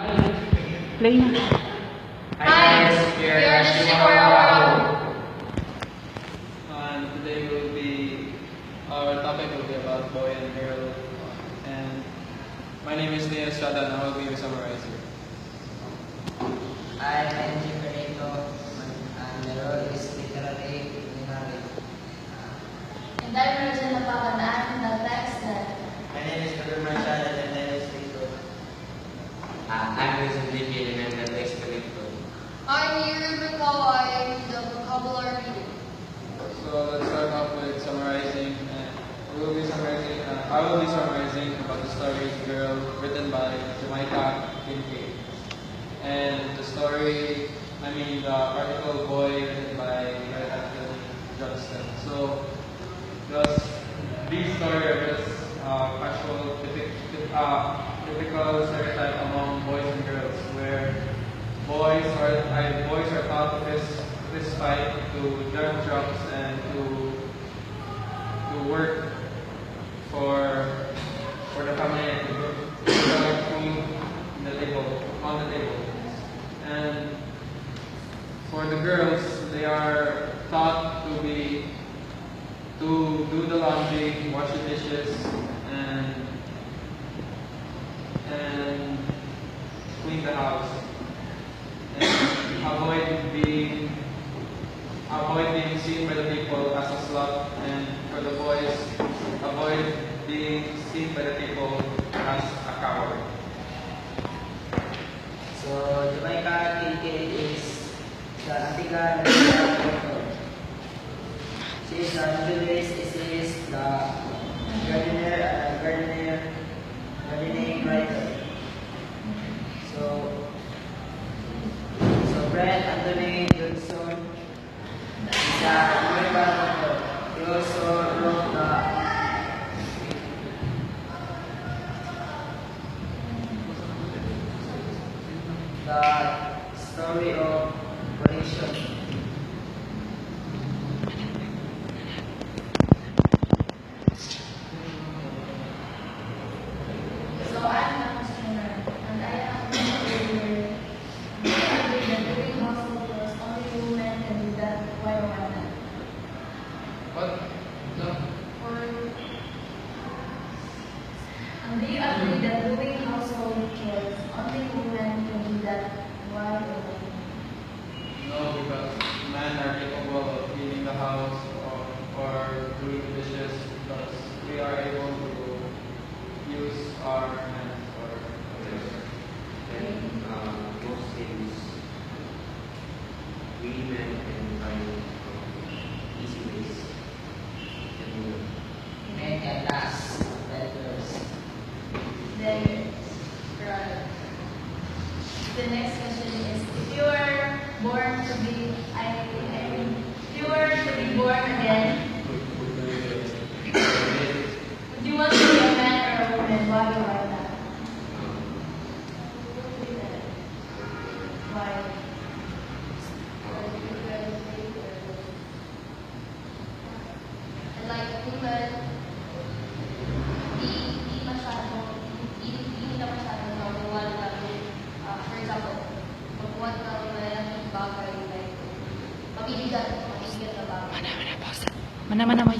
Play na. Hi, we are the Shikora. And today our topic will be about boy and girl. And my name is Leo Estrada and I will be summarizing. I am Benito, and the role is literally culinary. And I'm Regina Papanaan, the text that My name is Pedro Marshall, and the name is Lito. I'm recently feeling and the text Benito. I'm Yuri Kawai, the vocabulary reading. So let's start off with summarizing. I will be summarizing about the story Girl written by Jamaica Kincaid. And the article Boy written by Anthony Johnston. So these stories are just casual, typical stereotype among boys and girls, where boys are taught to fist fight, to jump jumps, and to work for the family and to provide food on the table. And for the girls, they are taught to do the laundry, wash the dishes, and clean the house, and avoid being seen by the people as a slut, and for the boys, avoid being seen by the people as a coward. So, Jamaica Kincaid is the Antigua author. She is a novelist, essayist, the gardening writer. So Brent Anthony Johnson is an American author. He also wrote the story of creation. So I'm a customer, and I am a agree that doing household chores only women can do that. Why not? What? No. And do you agree that doing household chores only women can do that? Why not? No, because men are capable of cleaning the house or doing the dishes, because we are able to use our hands for this. And most things women can find easy ways to do it. Men can last letters. Then, right. The next question is: if you were born to be, if you were to be born again, would you want to be a man or a woman? Why not? Why? Like women, hindi na masyadong magawa natin. For example, magkuhan ka ng malalaking bagay, like, mabibigat na bagay. Mana may